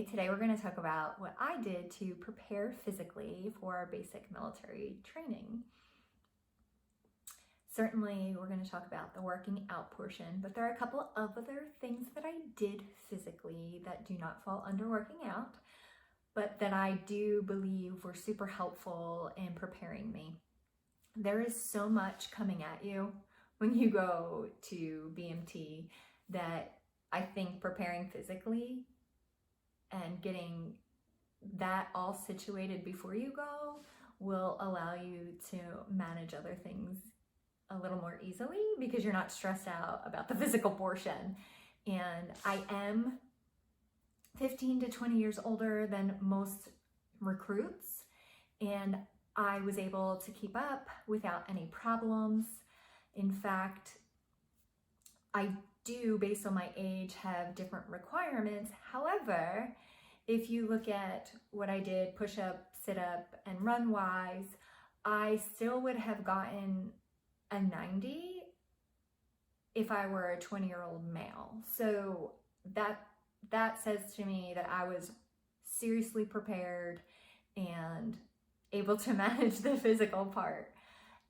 Today we're going to talk about what I did to prepare physically for our basic military training. Certainly we're going to talk about the working out portion, but there are a couple of other things that I did physically that do not fall under working out, but that I do believe were super helpful in preparing me. There is so much coming at you when you go to BMT that I think preparing physically and getting that all situated before you go will allow you to manage other things a little more easily because you're not stressed out about the physical portion. And I am 15 to 20 years older than most recruits, and I was able to keep up without any problems. In fact, I do, based on my age, have different requirements. However, if you look at what I did push up, sit up, and run wise, I still would have gotten a 90 if I were a 20-year-old male. So that says to me that I was seriously prepared and able to manage the physical part.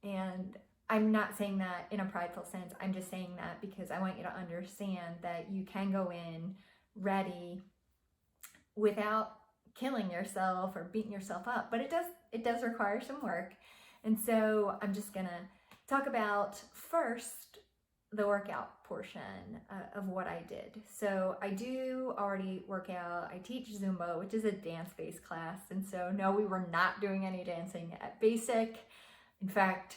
And I'm not saying that in a prideful sense. I'm just saying that because I want you to understand that you can go in ready without killing yourself or beating yourself up, but it does require some work. And so I'm just gonna talk about first the workout portion of what I did. So I do already work out. I teach Zumba, which is a dance-based class. And so no, we were not doing any dancing at basic. In fact,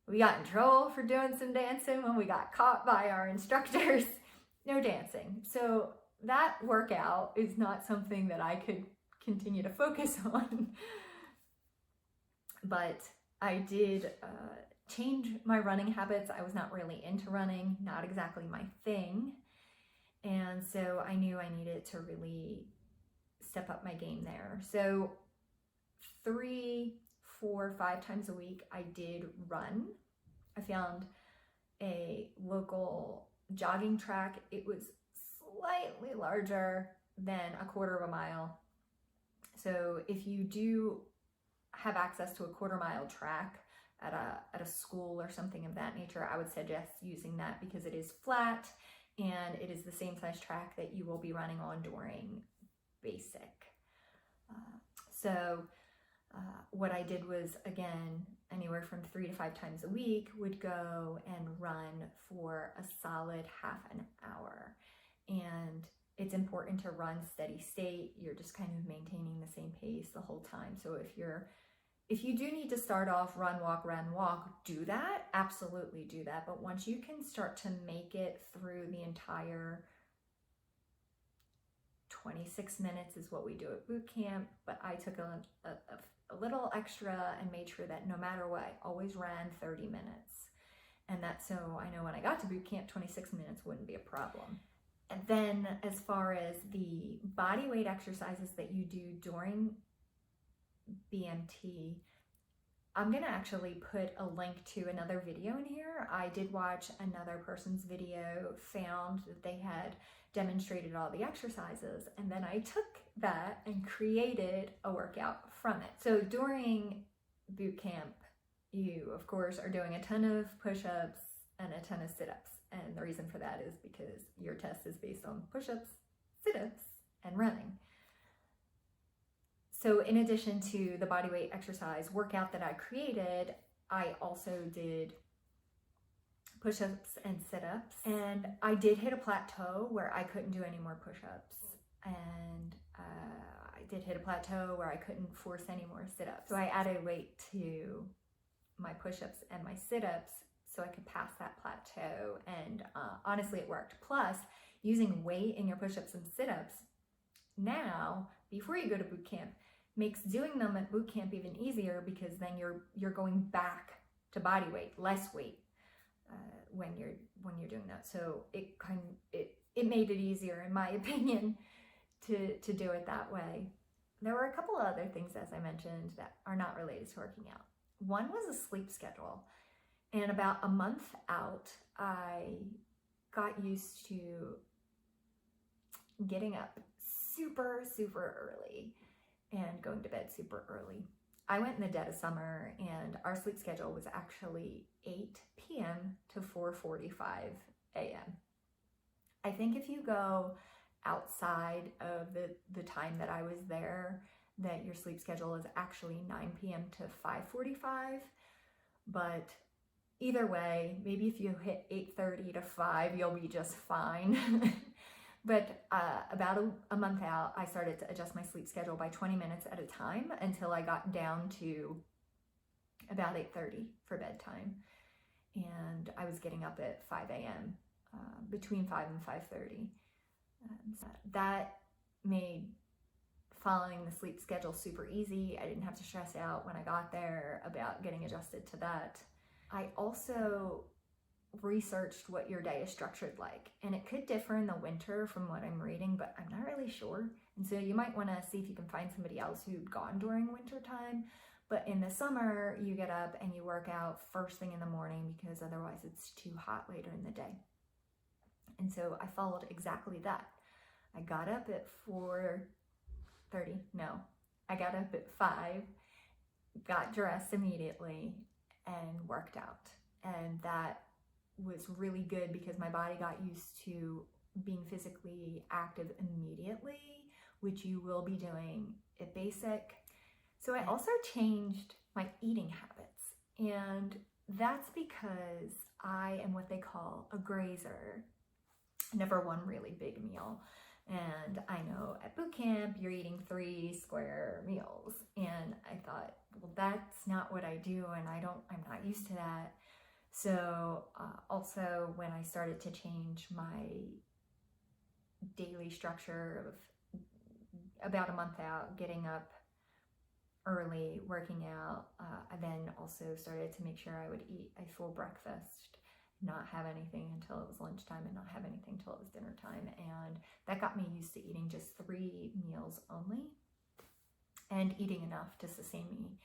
we got in trouble for doing some dancing when we got caught by our instructors. No dancing. So that workout is not something that I could continue to focus on. But I did change my running habits. I was not really into running, not exactly my thing. And so I knew I needed to really step up my game there. So 3, 4, 5 times a week, I did run. I found a local jogging track. It was slightly larger than a quarter of a mile. So if you do have access to a quarter-mile track at a school or something of that nature, I would suggest using that because it is flat and it is the same size track that you will be running on during basic. What I did was, again, anywhere from 3 to 5 times a week would go and run for a solid half an hour. And it's important to run steady state. You're just kind of maintaining the same pace the whole time. So if you do need to start off run, walk, do that. Absolutely do that. But once you can start to make it through the entire 26 minutes is what we do at boot camp, but I took a little extra and made sure that no matter what, I always ran 30 minutes. And that's so I know when I got to boot camp, 26 minutes wouldn't be a problem. And then as far as the body weight exercises that you do during BMT, I'm gonna actually put a link to another video in here. I did watch another person's video, found that they had demonstrated all the exercises, and then I took that and created a workout from it. So during boot camp, you of course are doing a ton of push-ups and a ton of sit-ups. And the reason for that is because your test is based on push-ups, sit-ups, and running. So in addition to the bodyweight exercise workout that I created, I also did push-ups and sit-ups. And I did hit a plateau where I couldn't do any more push-ups. And I did hit a plateau where I couldn't force any more sit-ups. So I added weight to my push-ups and my sit-ups so I could pass that plateau. And honestly, it worked. Plus, using weight in your push-ups and sit-ups now, before you go to boot camp, makes doing them at boot camp even easier because then you're going back to body weight, less weight when you're doing that. So it made it easier, in my opinion, to do it that way. There were a couple of other things, as I mentioned, that are not related to working out. One was a sleep schedule. And about a month out, I got used to getting up super, super early and going to bed super early. I went in the dead of summer and our sleep schedule was actually 8 p.m. to 4:45 a.m. I think if you go outside of the time that I was there, that your sleep schedule is actually 9 p.m. to 5:45. But either way, maybe if you hit 8:30 to 5, you'll be just fine. But about a month out, I started to adjust my sleep schedule by 20 minutes at a time until I got down to about 8:30 for bedtime. And I was getting up at 5 a.m., between 5 and 5:30. That made following the sleep schedule super easy. I didn't have to stress out when I got there about getting adjusted to that. I also researched what your day is structured like, and it could differ in the winter from what I'm reading, but I'm not really sure. And so you might want to see if you can find somebody else who'd gone during winter time. But in the summer, you get up and you work out first thing in the morning because otherwise it's too hot later in the day. And so I followed exactly that. I got up at 4:30. No, I got up at 5, got dressed immediately, and worked out. And that was really good because my body got used to being physically active immediately, which you will be doing at basic. So I also changed my eating habits, and that's because I am what they call a grazer. Never one really big meal. And I know at boot camp, you're eating 3 square meals. And I thought, well, that's not what I do. And I'm not used to that. So also when I started to change my daily structure of about a month out, getting up early, working out, I then also started to make sure I would eat a full breakfast, not have anything until it was lunchtime and not have anything until it was dinner time. And that got me used to eating just 3 meals only and eating enough to sustain me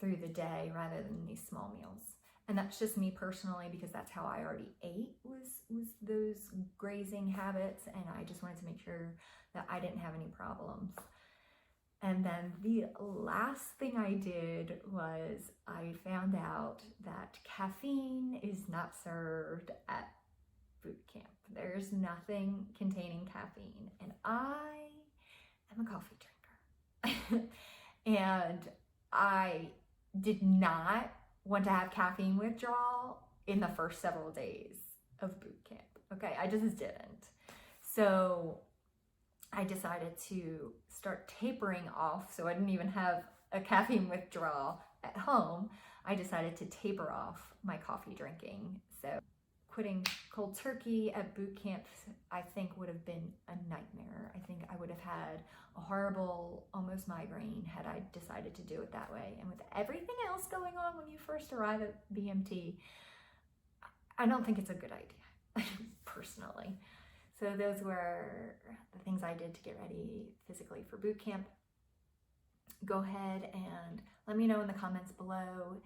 through the day rather than these small meals. And that's just me personally, because that's how I already ate, was those grazing habits. And I just wanted to make sure that I didn't have any problems. And then the last thing I did was I found out that caffeine is not served at boot camp. There's nothing containing caffeine. And I am a coffee drinker. And I did not want to have caffeine withdrawal in the first several days of boot camp. Okay, I just didn't. So I decided to start tapering off, so I didn't even have a caffeine withdrawal at home. I decided to taper off my coffee drinking. So quitting cold turkey at boot camp, I think, would have been a nightmare. I think I would have had a horrible, almost migraine had I decided to do it that way. And with everything else going on when you first arrive at BMT, I don't think it's a good idea, personally. So those were the things I did to get ready physically for boot camp. Go ahead and let me know in the comments below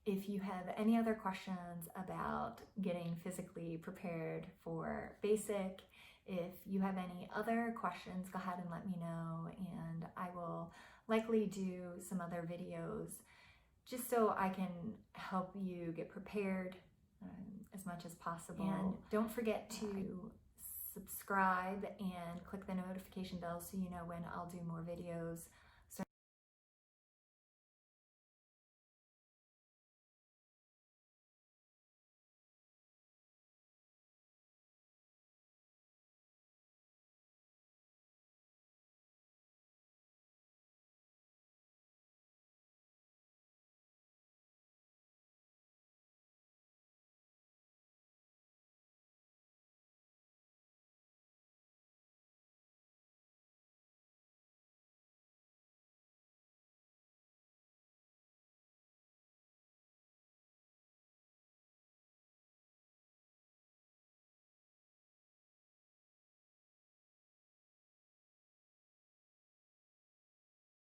if you have any other questions about getting physically prepared for basic. If you have any other questions, go ahead and let me know, and I will likely do some other videos just so I can help you get prepared as much as possible. And don't forget to subscribe and click the notification bell so you know when I'll do more videos.